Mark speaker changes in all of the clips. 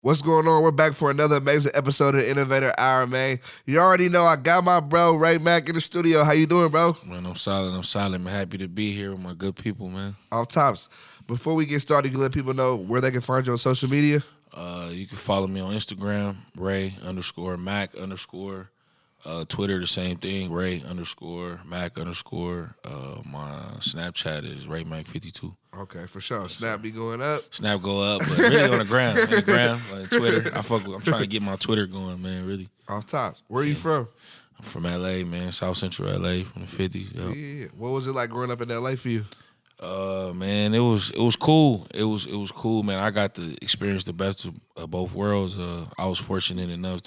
Speaker 1: What's going on? We're back for another amazing episode of the Innovator Hour, man. You already know I got my bro, Ray Macc, in the studio. How you doing, bro?
Speaker 2: Man, I'm solid. I'm happy to be here with my good people, man.
Speaker 1: Off tops. Before we get started, you can let people know where they can find you on social media.
Speaker 2: You can follow me on Instagram, Ray_Mac_. Twitter, the same thing, Ray_Mac_. My Snapchat is RayMac52.
Speaker 1: Okay, for sure. Snap be going up.
Speaker 2: Snap go up, but really on the gram. On the gram, like Twitter. I'm trying to get my Twitter going, man, really.
Speaker 1: Off tops. Where are you from?
Speaker 2: I'm from LA, man, South Central LA, from the 50s. Yep.
Speaker 1: Yeah. What was it like growing up in LA for you?
Speaker 2: Man, it was cool. It was cool, man. I got to experience the best of both worlds. I was fortunate enough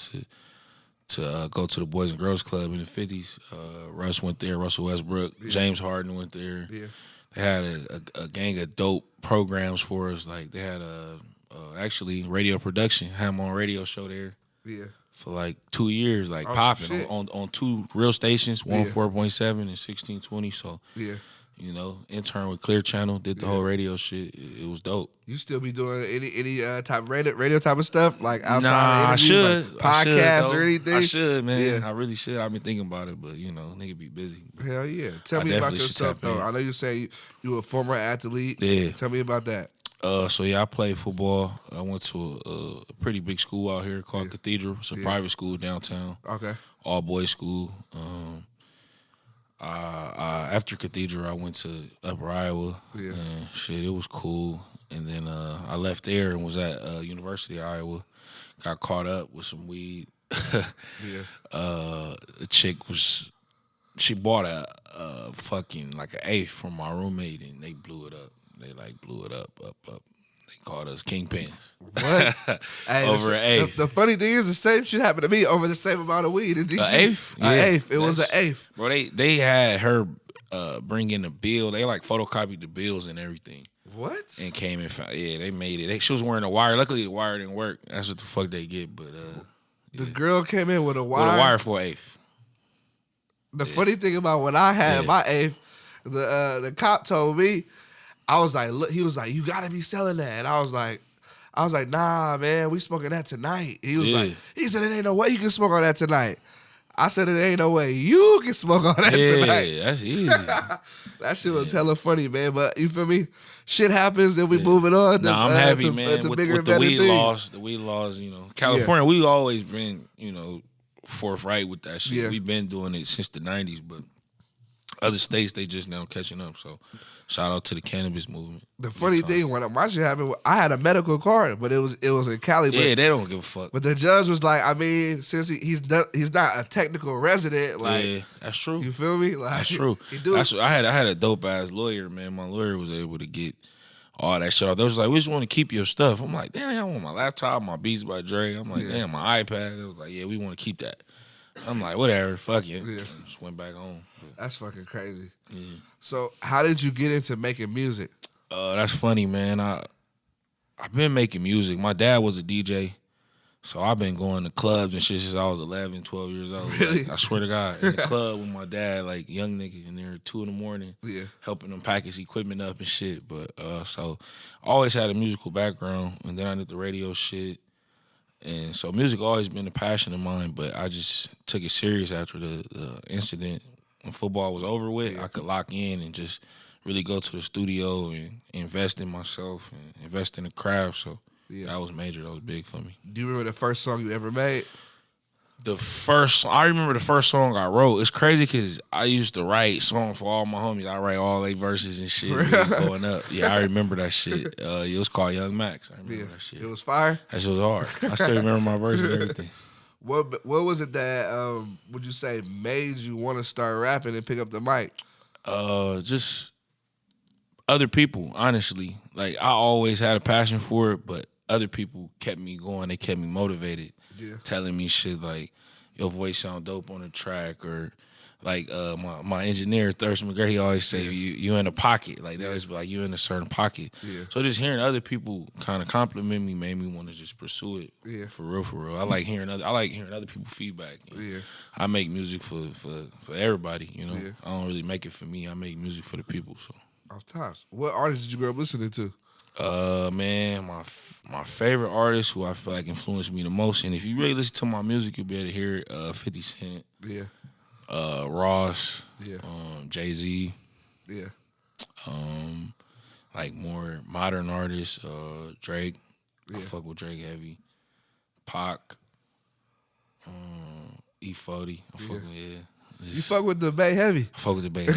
Speaker 2: to go to the Boys and Girls Club in the 50s. Russ went there, Russell Westbrook,
Speaker 1: Yeah.
Speaker 2: James Harden went there.
Speaker 1: Yeah.
Speaker 2: They had a gang of dope programs for us. Like they had actually radio production, had them on radio show there
Speaker 1: Yeah.
Speaker 2: for like 2 years, like
Speaker 1: Oh,
Speaker 2: popping
Speaker 1: shit.
Speaker 2: on two real stations,
Speaker 1: Yeah.
Speaker 2: 104.7 and 1620. So
Speaker 1: Yeah.
Speaker 2: intern with Clear Channel, did the whole radio shit. It was dope.
Speaker 1: You still be doing any type of radio type of stuff like outside
Speaker 2: Nah,
Speaker 1: of
Speaker 2: I
Speaker 1: interviews,
Speaker 2: should.
Speaker 1: like podcasts or anything?
Speaker 2: I should, man.
Speaker 1: Yeah.
Speaker 2: I really should. I've been thinking about it, but nigga be busy.
Speaker 1: Hell yeah. Tell
Speaker 2: I
Speaker 1: me about
Speaker 2: definitely should
Speaker 1: yourself,
Speaker 2: tap in.
Speaker 1: though. I know you say you a former athlete.
Speaker 2: Yeah.
Speaker 1: Tell me about that.
Speaker 2: So I played football. I went to a pretty big school out here called Cathedral. It's a private school downtown,
Speaker 1: Okay.
Speaker 2: all boys school. After Cathedral, I went to Upper Iowa.
Speaker 1: Yeah.
Speaker 2: And shit, it was cool. And then I left there and was at University of Iowa. Got caught up with some weed.
Speaker 1: Yeah.
Speaker 2: A chick she bought a fucking like an eighth from my roommate and they blew it up. They like blew it up. They called us kingpins.
Speaker 1: What? Hey,
Speaker 2: Over an eighth.
Speaker 1: The funny thing is, the same shit happened to me over the same amount of weed in DC.
Speaker 2: An eighth?
Speaker 1: An
Speaker 2: Yeah.
Speaker 1: eighth. It was an eighth.
Speaker 2: Bro, they had her bring in the bill. They like photocopied the bills and everything.
Speaker 1: What?
Speaker 2: And came and found, they made it. She was wearing a wire. Luckily the wire didn't work. That's what the fuck they get. But
Speaker 1: The girl came in with a wire.
Speaker 2: with a wire for an eighth.
Speaker 1: The funny thing about when I had my eighth, the cop told me, I was like, look, he was like, you gotta be selling that. And I was like, nah, man, we smoking that tonight. He was like, he said, it ain't no way you can smoke on that tonight. I said, it ain't no way you can smoke on that tonight.
Speaker 2: Yeah, that's easy.
Speaker 1: That shit was hella funny, man. But you feel me? Shit happens, then we moving on.
Speaker 2: Nah, I'm happy, man.
Speaker 1: To
Speaker 2: With
Speaker 1: bigger and
Speaker 2: the
Speaker 1: better
Speaker 2: weed
Speaker 1: things.
Speaker 2: laws, California, we always been, forthright with that shit.
Speaker 1: Yeah.
Speaker 2: We've been doing it since the 90s, but other states, they just now catching up. So shout out to the cannabis movement.
Speaker 1: The funny thing, when my shit happened, I had a medical card, but it was in Cali. But,
Speaker 2: Yeah, they don't give a fuck.
Speaker 1: but the judge was like, I mean, since he's not a technical resident, like,
Speaker 2: Yeah, that's true.
Speaker 1: you feel me? Like,
Speaker 2: That's true.
Speaker 1: He do.
Speaker 2: I had a dope ass lawyer, man. My lawyer was able to get all that shit off. They was like, we just want to keep your stuff. I'm like, damn, I want my laptop, my Beats by Dre. I'm like, damn, my iPad. They was like, yeah, we want to keep that. I'm like, whatever, fuck it.
Speaker 1: Yeah.
Speaker 2: Just went back home. But,
Speaker 1: That's fucking crazy.
Speaker 2: yeah.
Speaker 1: So, how did you get into making music?
Speaker 2: That's funny, man. I've been making music. My dad was a DJ, so I've been going to clubs and shit since I was 11, 12 years old.
Speaker 1: Really?
Speaker 2: Like, I swear to God, in the club with my dad, like young nigga, in there at 2 a.m,
Speaker 1: Yeah.
Speaker 2: helping them pack his equipment up and shit. But so I always had a musical background, and then I did the radio shit. And so music always been a passion of mine, but I just took it serious after the incident. When football was over with, I could lock in and just really go to the studio and invest in myself and invest in the craft. So that was major. That was big for me.
Speaker 1: Do you remember the first song you ever made?
Speaker 2: I remember the first song I wrote. It's crazy because I used to write songs for all my homies. I write all their verses and shit going up. Yeah, I remember that shit. It was called Young Max. I remember that shit.
Speaker 1: It was fire.
Speaker 2: That shit was hard. I still remember my verse and everything.
Speaker 1: What was it that would you say made you want to start rapping and pick up the mic?
Speaker 2: Just other people, honestly. Like, I always had a passion for it, but other people kept me going. They kept me motivated, telling me shit like, your voice sound dope on the track, or like my engineer, Thurston McGregor, he always say, you in a pocket. Like, they always be like, you in a certain pocket.
Speaker 1: Yeah.
Speaker 2: So just hearing other people kind of compliment me made me want to just pursue it.
Speaker 1: Yeah.
Speaker 2: For real. I like hearing other people's feedback.
Speaker 1: Yeah.
Speaker 2: I make music for everybody,
Speaker 1: Yeah.
Speaker 2: I don't really make it for me. I make music for the people. So
Speaker 1: Off tops. What artists did you grow up listening to?
Speaker 2: Man, my favorite artist who I feel like influenced me the most, and if you really listen to my music, you'll be able to hear it. 50 Cent,
Speaker 1: Yeah.
Speaker 2: Ross,
Speaker 1: Yeah.
Speaker 2: Jay-Z,
Speaker 1: Yeah.
Speaker 2: like more modern artists, Drake. I
Speaker 1: Yeah.
Speaker 2: fuck with Drake heavy. Pac, E40. I fuck with
Speaker 1: You fuck with the Bay Heavy.
Speaker 2: I fuck with the Bay.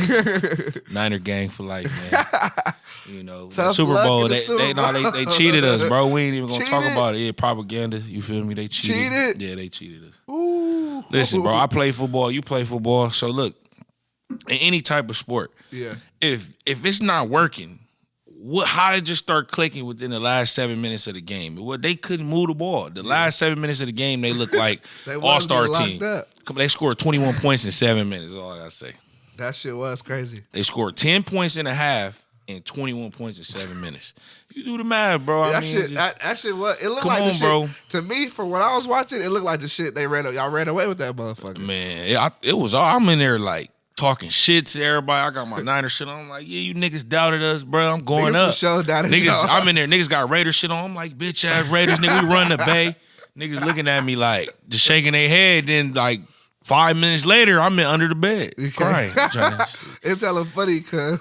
Speaker 2: Niner gang for life, man. You know, the
Speaker 1: Tough
Speaker 2: Super
Speaker 1: luck
Speaker 2: Bowl,
Speaker 1: in the
Speaker 2: they
Speaker 1: Super Bowl.
Speaker 2: they cheated us, bro. We ain't even gonna talk
Speaker 1: Cheated?
Speaker 2: about it. Yeah, propaganda. You feel me? They cheated.
Speaker 1: Cheated?
Speaker 2: Yeah, they cheated us.
Speaker 1: Ooh.
Speaker 2: Listen, bro, I play football. You play football. So look, in any type of sport,
Speaker 1: Yeah.
Speaker 2: if it's not working, how did it just start clicking within the last 7 minutes of the game? They couldn't move the ball. The last 7 minutes of the game, they looked like
Speaker 1: They
Speaker 2: all-star
Speaker 1: wasn't
Speaker 2: team.
Speaker 1: getting locked up.
Speaker 2: They scored 21 points in 7 minutes. All I gotta say.
Speaker 1: That shit was crazy.
Speaker 2: They scored 10 points in a half and 21 points in 7 minutes. You do the math, bro.
Speaker 1: That shit was. It looked
Speaker 2: Come
Speaker 1: like the
Speaker 2: on,
Speaker 1: shit.
Speaker 2: bro.
Speaker 1: To me, from when I was watching, it looked like the shit y'all ran away with that motherfucker.
Speaker 2: Man, it was all. I'm in there like talking shit to everybody. I got my Niner shit on. I'm like, yeah, you niggas doubted us, bro. I'm going
Speaker 1: Niggas
Speaker 2: up.
Speaker 1: for sure doubted
Speaker 2: Niggas,
Speaker 1: y'all.
Speaker 2: I'm in there. Niggas got Raider shit on. I'm like, bitch ass Raiders, nigga. We run the Bay. Niggas looking at me like just shaking their head. Then like 5 minutes later, I'm under the bed crying.
Speaker 1: It's hella funny because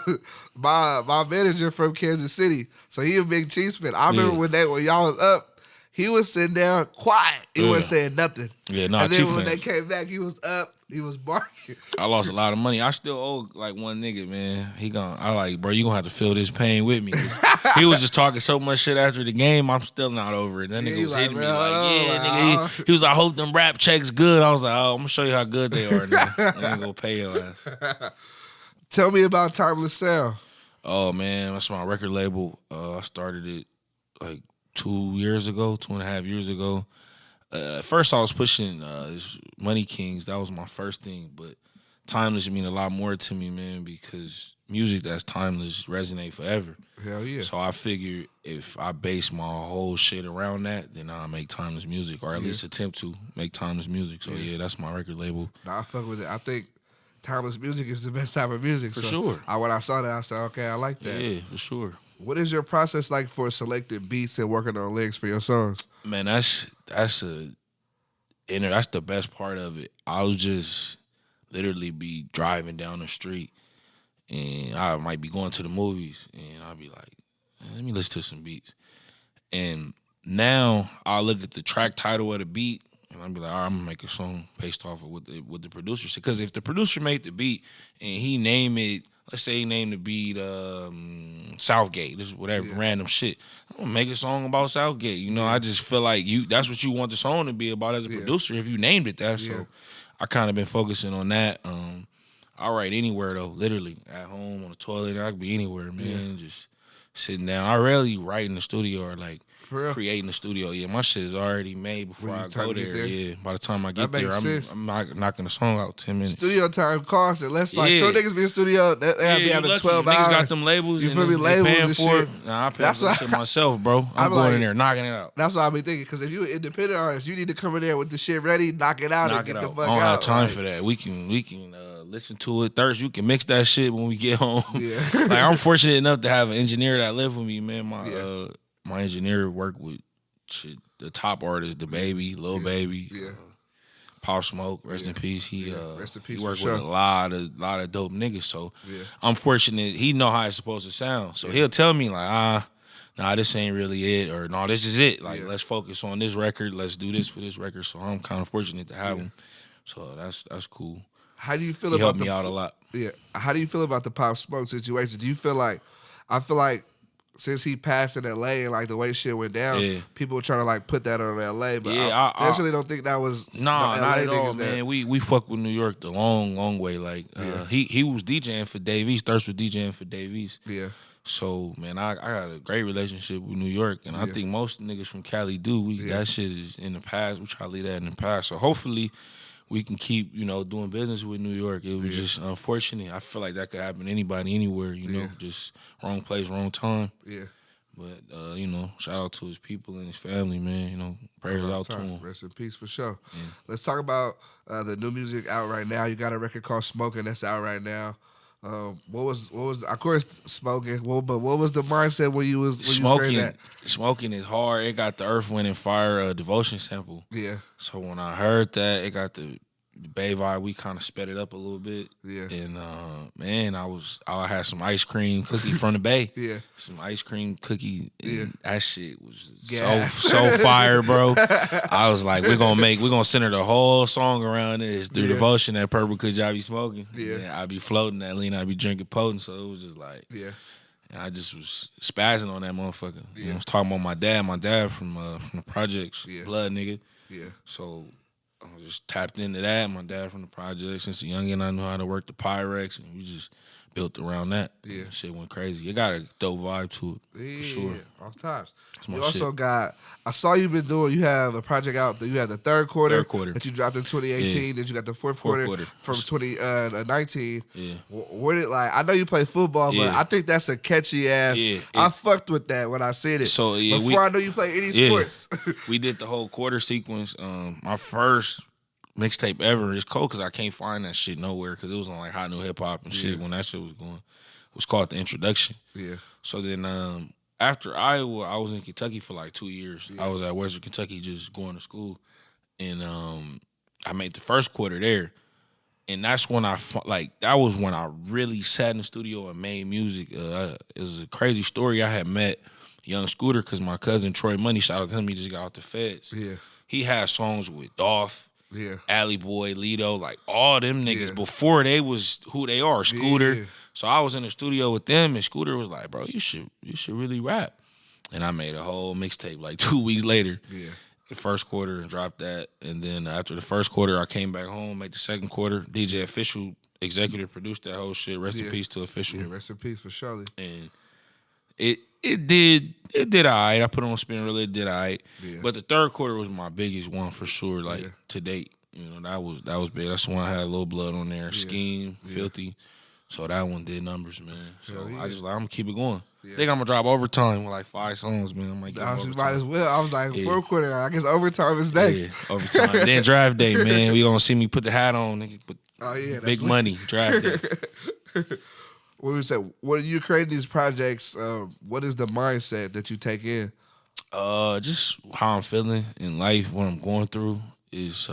Speaker 1: my manager from Kansas City, so he a big Chiefs fan. I remember when y'all was up, he was sitting down quiet. He wasn't saying nothing.
Speaker 2: Yeah, no,
Speaker 1: and then
Speaker 2: Chief
Speaker 1: when
Speaker 2: fan.
Speaker 1: they came back, he was up. He was barking.
Speaker 2: I lost a lot of money. I still owe like one nigga, man. I like, bro, you gonna have to feel this pain with me. 'Cause he was just talking so much shit after the game. I'm still not over it. That nigga was hitting me like, nigga. He was like, I hope them rap checks good. I was like, oh, I'm gonna show you how good they are now. I ain't gonna pay your ass.
Speaker 1: Tell me about Timeless Sound.
Speaker 2: Oh man, that's my record label. I started it like 2.5 years ago. At first, I was pushing this Money Kings. That was my first thing. But timeless mean a lot more to me, man, because music that's timeless resonate forever.
Speaker 1: Hell yeah.
Speaker 2: So I figured if I base my whole shit around that, then I'll make timeless music, or at least attempt to make timeless music. So yeah, that's my record label.
Speaker 1: Nah, I fuck with it. I think timeless music is the best type of music.
Speaker 2: For sure.
Speaker 1: When I saw that, I said, okay, I like that.
Speaker 2: Yeah, for sure.
Speaker 1: What is your process like for selecting beats and working on lyrics for your songs?
Speaker 2: Man, that's the best part of it. I'll just literally be driving down the street, and I might be going to the movies, and I'll be like, let me listen to some beats. And now I'll look at the track title of the beat, and I'll be like, all right, I'm gonna make a song based off of what the producer said. Because if the producer made the beat and he named it, let's say he named the beat Southgate, this is whatever, random shit, I'm gonna make a song about Southgate. You know, I just feel like that's what you want the song to be about as a producer if you named it that. So I kind of been focusing on that. I write anywhere though, literally at home, on the toilet. I could be anywhere, man. Just sitting down. I rarely write in the studio or like create in the studio. Yeah, my shit is already made before I go there. Yeah, by the time I get there, I'm knocking the song out 10 minutes.
Speaker 1: Studio time costs it. Some niggas be in studio. They have to be having 12 hours.
Speaker 2: Niggas got them labels.
Speaker 1: You feel me? Labels
Speaker 2: paying
Speaker 1: and
Speaker 2: for
Speaker 1: shit.
Speaker 2: It. Nah, I pay for that shit myself, bro. I'm going in there knocking it out.
Speaker 1: That's what I be thinking. Because if you an independent artist, you need to come in there with the shit ready, knock it out, and get the fuck out.
Speaker 2: I don't have time for that. We can listen to it Thursday. You can mix that shit when we get home. Yeah. Like I'm fortunate enough to have an engineer that live with me, man. My engineer worked with the top artists, the Baby, Lil Baby, Pop Smoke, rest in peace. He
Speaker 1: rest in peace.
Speaker 2: He worked with a lot of dope niggas. So I'm fortunate. He know how it's supposed to sound. So he'll tell me like, nah, this ain't really it, or no, this is it. Like let's focus on this record. Let's do this for this record. So I'm kind of fortunate to have him. So that's cool.
Speaker 1: How do you feel
Speaker 2: he
Speaker 1: about
Speaker 2: helped me out a lot?
Speaker 1: Yeah. How do you feel about the Pop Smoke situation? Do you feel like I feel like since he passed in LA and like the way shit went down, people were trying to like put that on LA, but I personally don't think that was
Speaker 2: not
Speaker 1: LA
Speaker 2: at all,
Speaker 1: niggas
Speaker 2: man. We fuck with New York the long way. Like he was DJing for Dave East. Thirst was DJing for Dave East. Yeah. So man, I got a great relationship with New York, and I think most niggas from Cali do. That shit is in the past. We try to leave that in the past. So hopefully we can keep, doing business with New York. It was just unfortunate. I feel like that could happen to anybody, anywhere, just wrong place, wrong time. Yeah. But, shout out to his people and his family, man. Prayers out to him.
Speaker 1: Rest in peace for sure. Yeah. Let's talk about the new music out right now. You got a record called Smoking that's out right now. What was of course smoking. But what was the mindset when you was creating
Speaker 2: Smoking,
Speaker 1: that?
Speaker 2: smoking is hard. It got the Earth, Wind, and Fire devotion sample.
Speaker 1: Yeah,
Speaker 2: So when I heard that, it got the Bay vibe. We kind of sped it up a little bit.
Speaker 1: yeah,
Speaker 2: And man, I had some ice cream cookie from the Bay.
Speaker 1: yeah,
Speaker 2: Some ice cream cookie, and
Speaker 1: Yeah.
Speaker 2: that shit was
Speaker 1: Gas.
Speaker 2: so fire, bro. I was like, we're gonna center the whole song around this through
Speaker 1: Yeah.
Speaker 2: devotion. That purple cause y'all be smoking.
Speaker 1: Yeah.
Speaker 2: I be floating that lean. I be drinking potent. So it was just like.
Speaker 1: yeah,
Speaker 2: And I just was spazzing on that motherfucker. You know,
Speaker 1: Yeah.
Speaker 2: I was talking about my dad from the projects,
Speaker 1: Yeah.
Speaker 2: blood nigga.
Speaker 1: yeah,
Speaker 2: So I just tapped into that. My dad from the projects. Since a youngin', I knew how to work the Pyrex, and we just built around that.
Speaker 1: Yeah.
Speaker 2: And shit went crazy. It got a dope vibe to it,
Speaker 1: yeah.
Speaker 2: for sure.
Speaker 1: Off tops.
Speaker 2: my
Speaker 1: You also
Speaker 2: shit.
Speaker 1: got. I saw you been doing. You have a project out. You had the third quarter.
Speaker 2: Third quarter.
Speaker 1: that you dropped in 2018. Then you got the fourth quarter,
Speaker 2: quarter.
Speaker 1: from 2019.
Speaker 2: Yeah.
Speaker 1: What it like? I know you play football, but
Speaker 2: Yeah.
Speaker 1: I think that's a catchy ass.
Speaker 2: Yeah,
Speaker 1: I fucked with that when I seen it.
Speaker 2: So, yeah,
Speaker 1: before I knew you play any
Speaker 2: Yeah.
Speaker 1: sports.
Speaker 2: We did the whole quarter sequence. My first mixtape ever. It's cold because I can't find that shit nowhere because it was on like Hot New Hip Hop and shit when that shit was going. It was called The Introduction.
Speaker 1: yeah,
Speaker 2: So then after Iowa, I was in Kentucky for like 2 years. I was at Western Kentucky just going to school. And I made the first quarter there. And that's when that was when I really sat in the studio and made music. It was a crazy story. I had met Young Scooter because my cousin Troy Money, shout out to him, he just got out the feds.
Speaker 1: yeah,
Speaker 2: He had songs with Dolph,
Speaker 1: yeah,
Speaker 2: Alley Boy, Lido, like all them niggas
Speaker 1: Yeah.
Speaker 2: before they was who they are, Scooter.
Speaker 1: Yeah.
Speaker 2: So I was in the studio with them, and Scooter was like, "Bro, you should really rap." And I made a whole mixtape like 2 weeks later.
Speaker 1: yeah,
Speaker 2: The first quarter and dropped that, and then after the first quarter, I came back home, made the second quarter. DJ Official executive produced that whole shit. Rest in
Speaker 1: Yeah.
Speaker 2: peace to Official.
Speaker 1: yeah. Rest in peace for Shirley.
Speaker 2: And it did alright. I put on spin really, it did alright.
Speaker 1: Yeah.
Speaker 2: But the third quarter was my biggest one for sure, like
Speaker 1: Yeah.
Speaker 2: to date. You know, that was big. That's the one I had a little blood on there. Scheme, Filthy. So that one did numbers, man. So
Speaker 1: Hell yeah.
Speaker 2: I just like I'm gonna keep it going.
Speaker 1: Yeah.
Speaker 2: I think I'm gonna drop overtime with like 5 songs, man. I might get
Speaker 1: I
Speaker 2: overtime.
Speaker 1: might as well. I was like,
Speaker 2: Yeah.
Speaker 1: fourth quarter. I guess overtime is next.
Speaker 2: Yeah, overtime. Then draft day, man. We gonna see me put the hat on, nigga. Put
Speaker 1: Oh yeah, that's
Speaker 2: big
Speaker 1: lit.
Speaker 2: money draft day.
Speaker 1: What we say? When you create these projects, what is the mindset that you take in?
Speaker 2: Just how I'm feeling in life, what I'm going through is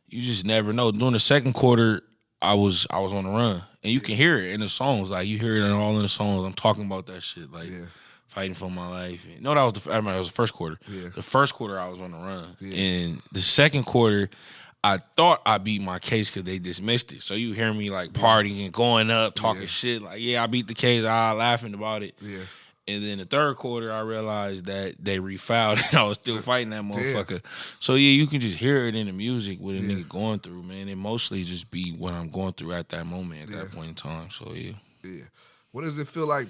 Speaker 2: you just never know. During the second quarter, I was on the run, and you can hear it in the songs. Like you hear it all in the songs. I'm talking about that shit, like
Speaker 1: Yeah.
Speaker 2: fighting for my life. No, that was that was the first quarter.
Speaker 1: Yeah.
Speaker 2: The first quarter, I was on the run,
Speaker 1: Yeah.
Speaker 2: and the second quarter, I thought I beat my case because they dismissed it. So you hear me like partying, going up, talking
Speaker 1: Yeah.
Speaker 2: shit, like yeah, I beat the case, laughing about it.
Speaker 1: Yeah,
Speaker 2: And then the third quarter, I realized that they refouled and I was still fighting that motherfucker. So, yeah, you can just hear it in the music what a nigga going through, man. It mostly just be what I'm going through at that moment, at that point in time. So, yeah.
Speaker 1: yeah. What does it feel like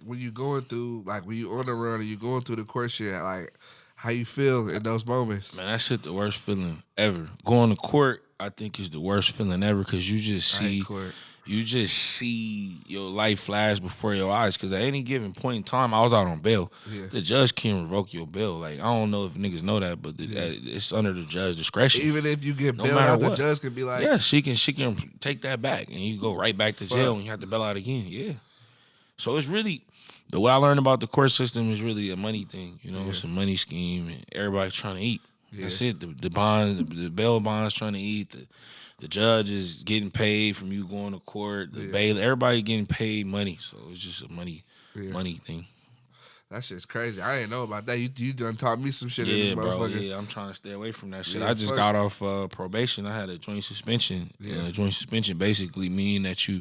Speaker 1: when you going through, like when you on the run and you going through the court shit, like how you feel in those moments?
Speaker 2: Man, that shit the worst feeling ever. Going to court, I think, is the worst feeling ever because you just
Speaker 1: I hate
Speaker 2: see...
Speaker 1: court.
Speaker 2: You just see your life flash before your eyes. Because at any given point in time, I was out on bail.
Speaker 1: Yeah.
Speaker 2: The judge can revoke your bail. Like, I don't know if niggas know that, but it's under the judge's discretion.
Speaker 1: Even if you get
Speaker 2: No
Speaker 1: bailed
Speaker 2: matter
Speaker 1: out, the
Speaker 2: what.
Speaker 1: judge can be like,
Speaker 2: Yeah, she can take that back, and you go right back to jail, and you have to bail out again. Yeah. So it's really the way I learned about the court system is really a money thing. You know, it's a money scheme, and everybody trying to eat. That's it. The bond, the bail bonds trying to eat. The judge is getting paid from you going to court. The bail, everybody getting paid money. So it's just a money thing.
Speaker 1: that shit's crazy. I didn't know about that. You done taught me some shit in
Speaker 2: Yeah,
Speaker 1: this
Speaker 2: bro.
Speaker 1: motherfucker.
Speaker 2: Yeah, I'm trying to stay away from that shit.
Speaker 1: Yeah,
Speaker 2: I just
Speaker 1: fuck.
Speaker 2: got off probation. I had a joint suspension. Joint suspension basically meaning that you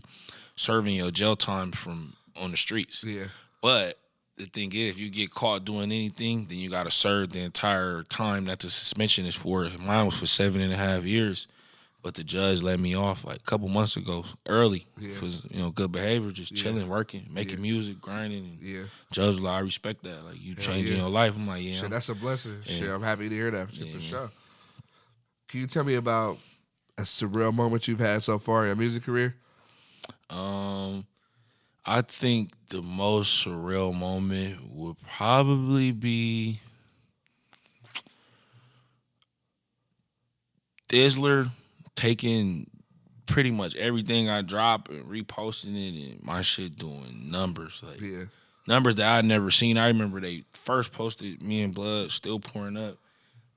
Speaker 2: serving your jail time from on the streets.
Speaker 1: Yeah,
Speaker 2: But the thing is, if you get caught doing anything, then you got to serve the entire time that the suspension is for. Mine was for 7.5 years. But the judge let me off like a couple months ago, early, for good behavior, just chilling, working, making music, grinding. And
Speaker 1: yeah.
Speaker 2: judge was like, I respect that. Like you changing your life. I'm like, yeah.
Speaker 1: Shit, that's a blessing. Shit, I'm happy to hear that shit for sure. Can you tell me about a surreal moment you've had so far in your music career?
Speaker 2: I think the most surreal moment would probably be Dizzler taking pretty much everything I drop and reposting it, and my shit doing numbers. Like numbers that I'd never seen. I remember they first posted me and Blood still pouring up.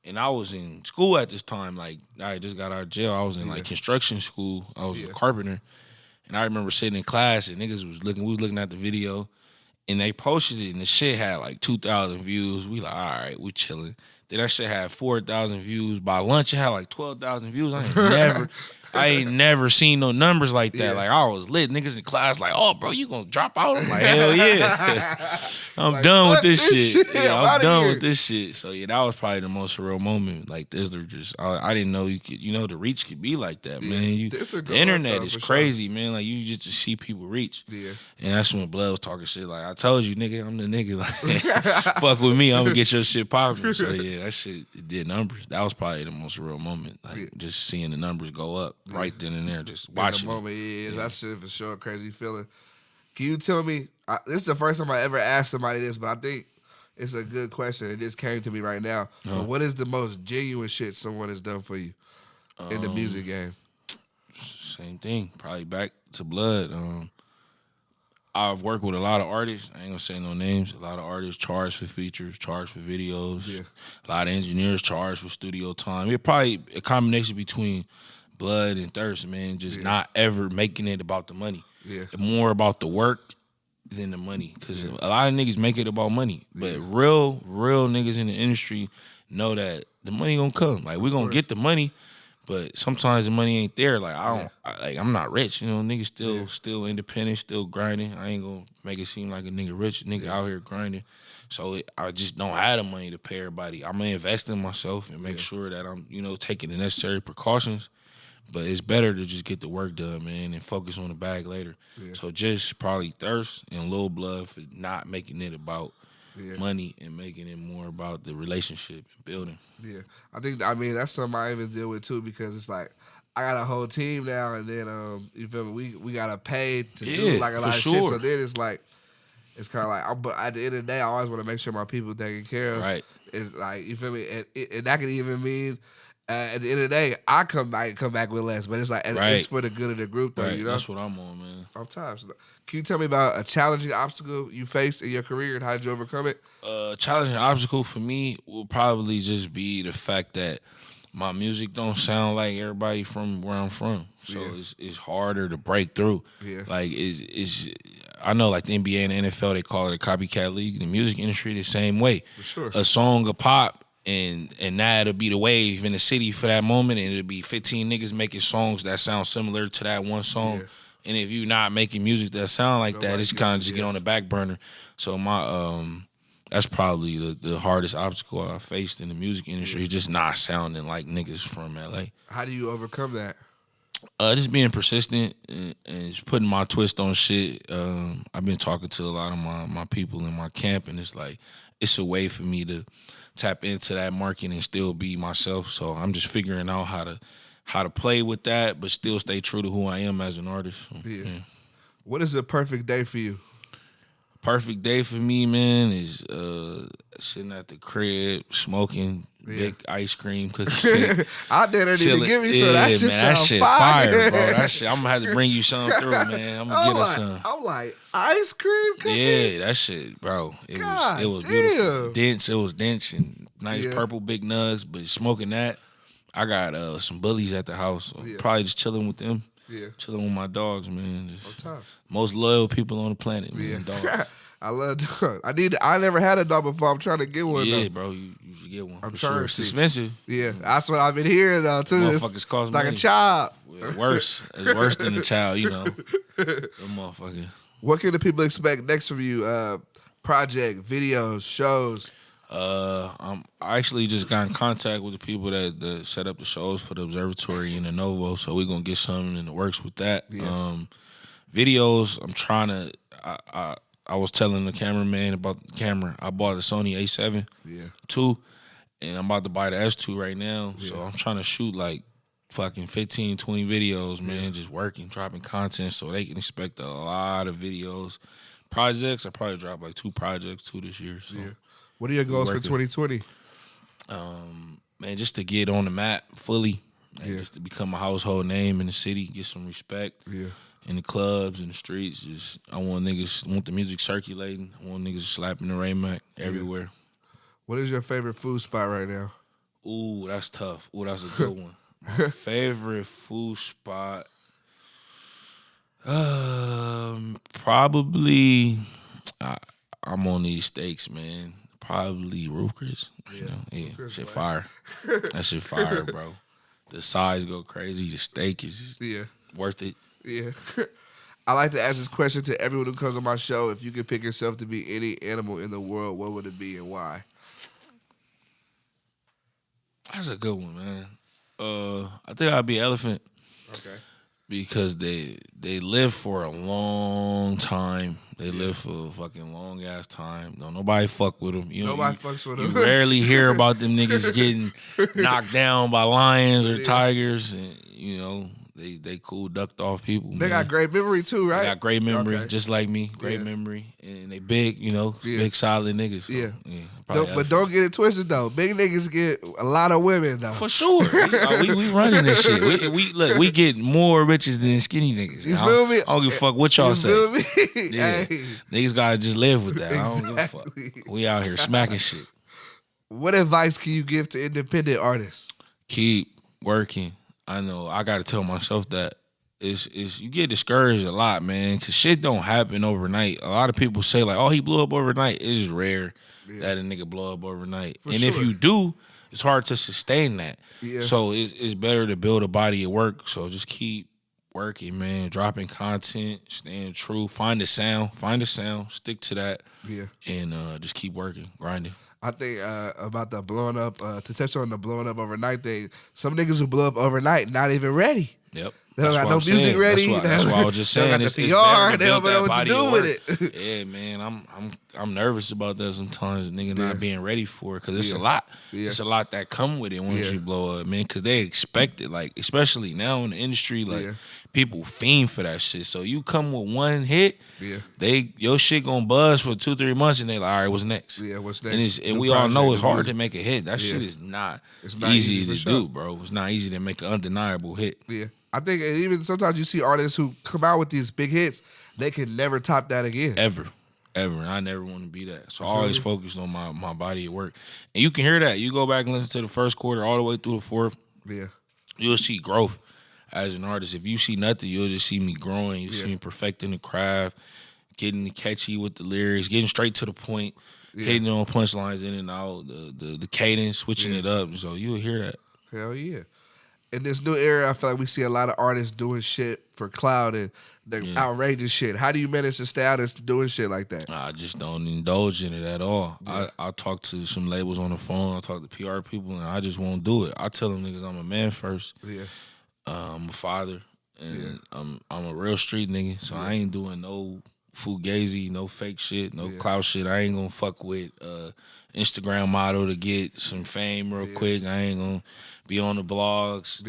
Speaker 2: And I was in school at this time. Like, I just got out of jail. I was in like construction school. I was a carpenter. And I remember sitting in class and niggas was looking, we was looking at the video and they posted it and the shit had like 2,000 views. We like, all right, we chilling. Then that shit had 4,000 views. By lunch, it had like 12,000 views. I ain't never seen no numbers like that. Like, I was lit. Niggas in class like, oh, bro, you gonna drop out? I'm like, hell yeah. I'm like, done with this shit. Yeah, I'm done with this shit. So, yeah, that was probably the most surreal moment. Like, this, I didn't know you could, the reach could be like that, man. The internet is crazy, man. Like, you just to see people reach. Yeah. And that's when Blood was talking shit. Like, I told you, nigga, I'm the nigga. Like, fuck with me, I'm gonna get your shit popping. So, yeah, that shit, it did numbers. That was probably the most surreal moment. Like, just seeing the numbers go up. Right then and there, just watching
Speaker 1: the moment. That shit for sure a crazy feeling. Can you tell me, this is the first time I ever asked somebody this, but I think it's a good question. It just came to me right now. But what is the most genuine shit someone has done for you in the music game?
Speaker 2: Same thing. Probably back to Blood. I've worked with a lot of artists. I ain't gonna say no names. A lot of artists charge for features, charge for videos. Yeah. A lot of engineers charge for studio time. It's probably a combination between Blood and Thirst, man, just not ever making it about the money. Yeah. More about the work than the money. Because a lot of niggas make it about money. But real niggas in the industry know that the money gonna come. Like, we gonna get the money, but sometimes the money ain't there. Like, I'm not rich. Niggas still independent, still grinding. I ain't gonna make it seem like a nigga rich. Nigga out here grinding. So I just don't have the money to pay everybody. I'm gonna invest in myself and make sure that I'm, taking the necessary precautions. But it's better to just get the work done, man, and focus on the bag later. Yeah. So just probably Thirst and Lil Blood for not making it about money and making it more about the relationship and building.
Speaker 1: Yeah. I mean, that's something I even deal with, too, because it's like, I got a whole team now, and then, you feel me, we got to pay to do like a lot of shit. So then it's like, it's kind of like, but at the end of the day, I always want to make sure my people taken care of. Right. It's like, you feel me? And that could even mean, at the end of the day, I come back with less, but it's like it's for the good of the group, though.
Speaker 2: Right. That's what I'm on, man.
Speaker 1: All times. Can you tell me about a challenging obstacle you faced in your career and how did you overcome it?
Speaker 2: Challenging obstacle for me will probably just be the fact that my music don't sound like everybody from where I'm from, so it's harder to break through. Yeah. Like it's I know, like the NBA and the NFL, they call it a copycat league. The music industry the same way. For sure. A song, a pop. And now it'll be the wave in the city for that moment, and it'll be 15 niggas making songs that sound similar to that one song. Yeah. And if you're not making music that sound like that, it's kind of just get on the back burner. So that's probably the hardest obstacle I faced in the music industry. It's just not sounding like niggas from LA.
Speaker 1: How do you overcome that?
Speaker 2: Just being persistent and just putting my twist on shit. I've been talking to a lot of my people in my camp, and it's like it's a way for me to tap into that market and still be myself. So I'm just figuring out how to play with that, but still stay true to who I am as an artist. So, yeah.
Speaker 1: What is a perfect day for you?
Speaker 2: Perfect day for me, man, is sitting at the crib, smoking big ice cream cookies.
Speaker 1: I dare need to give me some. That shit sounds fire,
Speaker 2: bro. That shit, I'm gonna have to bring you some through, man. I'm gonna get us some.
Speaker 1: I'm like, ice cream cookies?
Speaker 2: Yeah, that shit, bro. It was beautiful. Dense, it was dense and nice purple big nugs, but smoking that, I got some bullies at the house. So probably just chilling with them. Yeah. Chilling with my dogs, man. Most loyal people on the planet, man. Dogs.
Speaker 1: I love dogs. I never had a dog before. I'm trying to get one.
Speaker 2: Yeah, bro, you should get one. I'm trying. Sure. It's expensive.
Speaker 1: Yeah, that's what I've been hearing though too.
Speaker 2: Motherfuckers cost
Speaker 1: it's like
Speaker 2: money.
Speaker 1: A child.
Speaker 2: Well, worse. It's worse than a child. Them motherfuckers.
Speaker 1: What can the people expect next from you? Project, videos, shows.
Speaker 2: I actually just got in contact with the people that set up the shows for the Observatory and the Novo, so we're gonna get something in the works with that. Yeah. Videos, I'm trying to. I was telling the cameraman about the camera. I bought the Sony A7 II, and I'm about to buy the S2 right now. Yeah. So I'm trying to shoot like fucking 15, 20 videos, man, just working, dropping content so they can expect a lot of videos. Projects, I probably dropped like 2 projects this year. So. Yeah.
Speaker 1: What are your goals for 2020?
Speaker 2: Man, just to get on the map fully. Like, just to become a household name in the city, get some respect.
Speaker 1: Yeah.
Speaker 2: In the clubs, in the streets, I want the music circulating. I want niggas slapping the Macc everywhere.
Speaker 1: What is your favorite food spot right now?
Speaker 2: Ooh, that's tough. Ooh, that's a good one. My favorite food spot, probably. I'm on these steaks, man. Probably Roof Chris. You know, shit fire. That shit fire, bro. The size go crazy. The steak is worth it.
Speaker 1: Yeah. I like to ask this question to everyone who comes on my show. If you could pick yourself to be any animal in the world, what would it be and why?
Speaker 2: That's a good one, man. I think I'd be elephant.
Speaker 1: Okay.
Speaker 2: Because they live for a long time. They live for a fucking long ass time. Don't nobody fuck with them.
Speaker 1: Nobody fucks with them.
Speaker 2: You rarely hear about them niggas getting knocked down by lions or tigers. And, they cool, ducked off people.
Speaker 1: They got great memory too, right?
Speaker 2: They got great memory, just like me. Great memory. And they big, big solid niggas. So,
Speaker 1: but don't get it twisted though. Big niggas get a lot of women though.
Speaker 2: For sure. We running this shit. We get more riches than skinny niggas.
Speaker 1: You feel me?
Speaker 2: I don't give a fuck what y'all say.
Speaker 1: You feel me?
Speaker 2: Yeah.
Speaker 1: Hey.
Speaker 2: Niggas gotta just live with that. I don't give a fuck. We out here smacking shit.
Speaker 1: What advice can you give to independent artists?
Speaker 2: Keep working. I know I gotta tell myself that. Is you get discouraged a lot, man, because shit don't happen overnight. A lot of people say like, oh, he blew up overnight. It's rare that a nigga blow up overnight. If you do, it's hard to sustain that. Yeah. So it's better to build a body of work. So just keep working, man. Dropping content, staying true. Find a sound, stick to that. Yeah. And just keep working, grinding.
Speaker 1: I think about the blowing up, to touch on the blowing up overnight thing, some niggas who blow up overnight not even ready.
Speaker 2: Yep.
Speaker 1: They don't got no music ready.
Speaker 2: That's what I was just saying.
Speaker 1: They don't got the PR. They don't know what to do with it.
Speaker 2: Yeah, man. I'm nervous about that sometimes. Nigga not being ready for it because it's a lot. Yeah. It's a lot that come with it once you blow up, man. Because they expect it. Like especially now in the industry, like people fiend for that shit. So you come with one hit, your shit gonna buzz for 2-3 months, and they like, all right, what's next?
Speaker 1: Yeah, what's next?
Speaker 2: And we all know it's hard to make a hit. That shit is not easy to do, bro. It's not easy to make an undeniable hit.
Speaker 1: Yeah. I think even sometimes you see artists who come out with these big hits, they can never top that again.
Speaker 2: Ever. And I never want to be that. So I always focused on my body of work. And you can hear that. You go back and listen to the first quarter all the way through the fourth. Yeah. You'll see growth as an artist. If you see nothing, you'll just see me growing. You'll see me perfecting the craft, getting catchy with the lyrics, getting straight to the point, hitting on punchlines in and out, the cadence, switching it up. So you'll hear that.
Speaker 1: Hell yeah. In this new era, I feel like we see a lot of artists doing shit for clout and the outrageous shit. How do you manage to stay out of doing shit like that?
Speaker 2: I just don't indulge in it at all. Yeah. I talk to some labels on the phone. I talk to PR people, and I just won't do it. I tell them niggas I'm a man first. Yeah. I'm a father, and I'm a real street nigga, so I ain't doing no fugazi, no fake shit, no clout shit. I ain't gonna fuck with Instagram model to get some fame real quick. I ain't gonna be on the blogs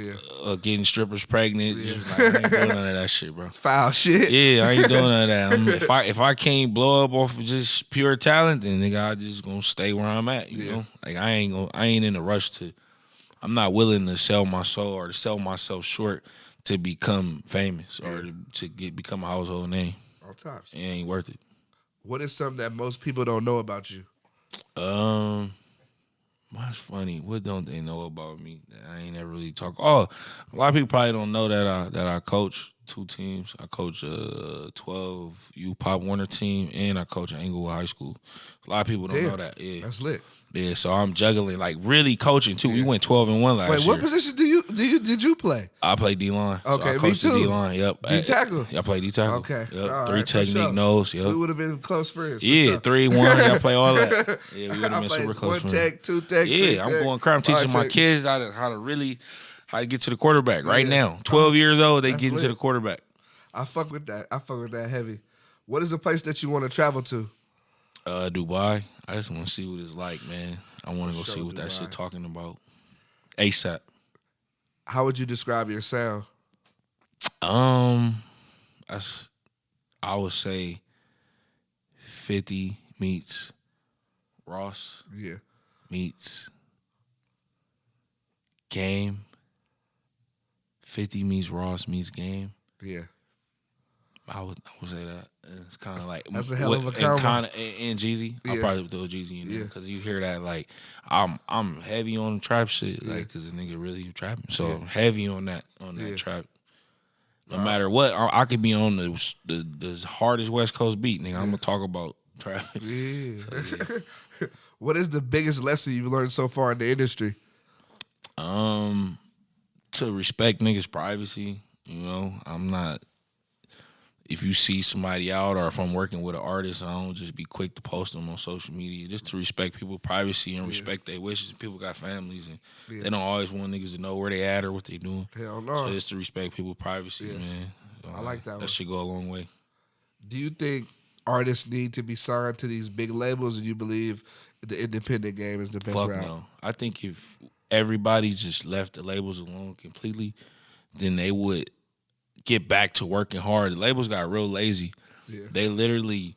Speaker 2: getting strippers pregnant. I ain't doing none of that shit, bro.
Speaker 1: Foul shit.
Speaker 2: Yeah, I ain't doing none of that. If I can't blow up off of just pure talent, then nigga, I just gonna stay where I'm at. You know, like I ain't in a rush to. I'm not willing to sell my soul or to sell myself short to become famous or to become a household name.
Speaker 1: All tops.
Speaker 2: It ain't worth it.
Speaker 1: What is something that most people don't know about you?
Speaker 2: That's funny. What don't they know about me that I ain't ever really talk? Oh, a lot of people probably don't know that I coach 2 teams. I coach a 12 U Pop Warner team, and I coach an Inglewood High School. A lot of people don't know that. Yeah,
Speaker 1: that's lit.
Speaker 2: Yeah, so I'm juggling, like really coaching too. We went 12-1 last year.
Speaker 1: Wait, what position did you play?
Speaker 2: I play D-line.
Speaker 1: Okay,
Speaker 2: so I
Speaker 1: me too.
Speaker 2: D-line, yep.
Speaker 1: D-tackle?
Speaker 2: I play D-tackle.
Speaker 1: Okay.
Speaker 2: Yep.
Speaker 1: All
Speaker 2: 3
Speaker 1: right,
Speaker 2: technique nose, yep.
Speaker 1: We would have been close friends.
Speaker 2: Yeah, 3-1, I play all that. Yeah, we would have been super close friends.
Speaker 1: 1 tech, 2 tech,
Speaker 2: yeah, I'm going crap. I'm teaching my kids how to get to the quarterback right now. 12 years old, they getting to the quarterback.
Speaker 1: I fuck with that. I fuck with that heavy. What is a place that you want to travel to?
Speaker 2: Dubai. I just want to see what it's like, man. I want to go see what that shit talking about. ASAP.
Speaker 1: How would you describe your sound?
Speaker 2: I would say 50 meets Ross.
Speaker 1: Yeah.
Speaker 2: Meets Game. 50 meets Ross meets Game.
Speaker 1: Yeah.
Speaker 2: I would say that. It's kind of like
Speaker 1: That's a hell of a
Speaker 2: and
Speaker 1: combo.
Speaker 2: kind of and Jeezy. I'll
Speaker 1: Yeah.
Speaker 2: probably throw Jeezy in there
Speaker 1: Yeah.
Speaker 2: because you hear that like I'm heavy on the trap shit
Speaker 1: Yeah.
Speaker 2: like because the nigga really trapping so
Speaker 1: Yeah.
Speaker 2: heavy on that
Speaker 1: Yeah.
Speaker 2: trap. No matter what, I could be on the hardest West Coast beat, nigga. I'm gonna talk about trap.
Speaker 1: Yeah.
Speaker 2: So, yeah.
Speaker 1: What is the biggest lesson you've learned so far in the industry?
Speaker 2: To respect niggas' privacy. You know, I'm not. If you see somebody out or if I'm working with an artist, I don't just be quick to post them on social media. Just to respect people's privacy and respect their wishes. People got families and they don't always want niggas to know where they at or what they doing.
Speaker 1: Hell no.
Speaker 2: So just to respect people's privacy, man. So,
Speaker 1: I like that one.
Speaker 2: That should go a long way.
Speaker 1: Do you think artists need to be signed to these big labels, or do you believe the independent game is the best
Speaker 2: Fuck
Speaker 1: route?
Speaker 2: no. I think if everybody just left the labels alone completely, then they would get back to working hard. The labels got real lazy.
Speaker 1: Yeah.
Speaker 2: They literally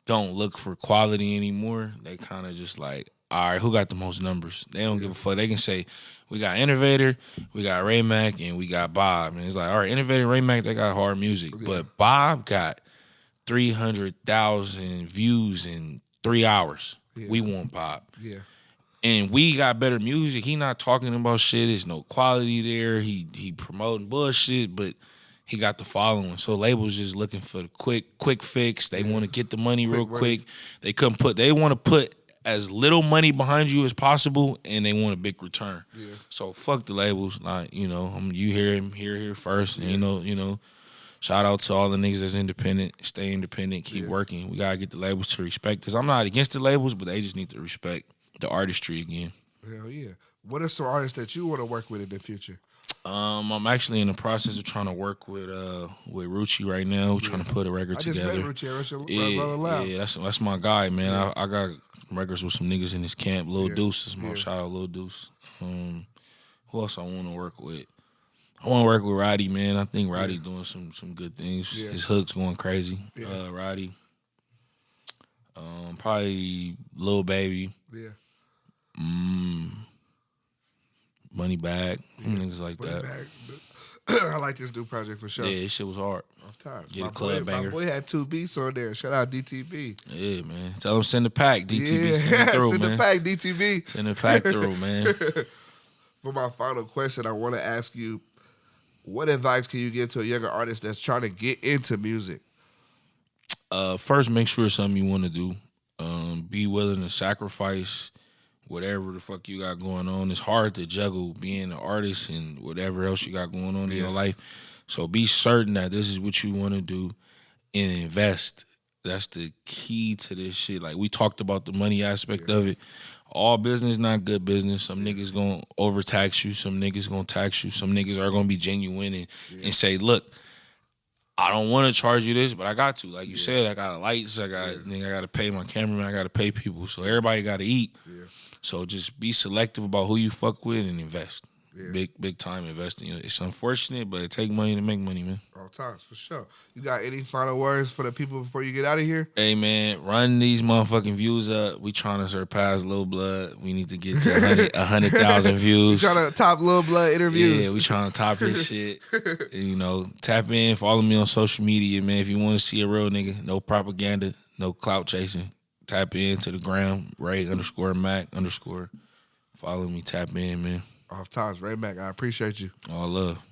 Speaker 2: don't look for quality anymore. They kind of just like, all right, who got the most numbers? They don't give a fuck. They can say, we got Innovator, we got Ray Mac, and we got Bob. And it's like, all right, Innovator, Ray Mac, they got hard music.
Speaker 1: Yeah.
Speaker 2: But Bob got 300,000 views in 3 hours.
Speaker 1: Yeah.
Speaker 2: We want Bob.
Speaker 1: Yeah.
Speaker 2: And we got better music. He not talking about shit. There's no quality there. He promoting bullshit, but he got the following. So labels just looking for the quick fix. They want to get the money real quick. They want to put as little money behind you as possible, and they want a big return.
Speaker 1: Yeah.
Speaker 2: So fuck the labels. Like, you know, you hear him here first. And you know, shout out to all the niggas that's independent. Stay independent. Keep working. We gotta get the labels to respect. Because I'm not against the labels, but they just need to respect the artistry again.
Speaker 1: Hell yeah. What are some artists that you want to work with in the future?
Speaker 2: I'm actually in the process of trying to work with Rucci right now. We're trying to put a record together.
Speaker 1: I just met Rucci. Brother Loud.
Speaker 2: Yeah, that's my guy, man. Yeah. I got records with some niggas in his camp. Lil Deuce is my shout out, Lil Deuce. Who else I want to work with? I want to work with Roddy, man. I think Roddy doing some good things.
Speaker 1: Yeah.
Speaker 2: His hook's going crazy.
Speaker 1: Yeah.
Speaker 2: Roddy. Probably Lil Baby.
Speaker 1: Yeah.
Speaker 2: Money Bag. Niggas like
Speaker 1: Put it
Speaker 2: that.
Speaker 1: back. I like this new project for sure.
Speaker 2: Yeah, this shit was hard.
Speaker 1: Off time.
Speaker 2: Get a club banger.
Speaker 1: My boy had 2 beats on there. Shout out DTB.
Speaker 2: Yeah, man. Tell them send the pack, DTB.
Speaker 1: Yeah.
Speaker 2: Send it through,
Speaker 1: Send
Speaker 2: man.
Speaker 1: the pack, DTB.
Speaker 2: Send the pack through, man.
Speaker 1: For my final question, I want to ask you, what advice can you give to a younger artist that's trying to get into music?
Speaker 2: First, make sure it's something you want to do. Be willing to sacrifice whatever the fuck you got going on. It's hard to juggle being an artist and whatever else you got going on in your life. So be certain that this is what you want to do and invest. That's the key to this shit. Like, we talked about the money aspect of it. All business not good business. Some niggas gonna overtax you. Some niggas gonna tax you. Some niggas are gonna be genuine and say, look, I don't want to charge you this, but I got to. Like you said, I got lights. I got to pay my cameraman. I got to pay people. So everybody got to eat.
Speaker 1: Yeah.
Speaker 2: So just be selective about who you fuck with and invest.
Speaker 1: Yeah.
Speaker 2: Big time investing. It's unfortunate, but it take money to make money, man.
Speaker 1: All times, for sure. You got any final words for the people before you get out of here?
Speaker 2: Hey, man, run these motherfucking views up. We trying to surpass Lil Blood. We need to get to 100,000 views.
Speaker 1: You trying to top Lil Blood interview?
Speaker 2: Yeah, we trying to top this shit. Tap in, follow me on social media, man. If you want to see a real nigga, no propaganda, no clout chasing. Tap in to the gram, Ray_Mac_. Follow me, tap in, man.
Speaker 1: Off times, Ray Mac. I appreciate you.
Speaker 2: All love.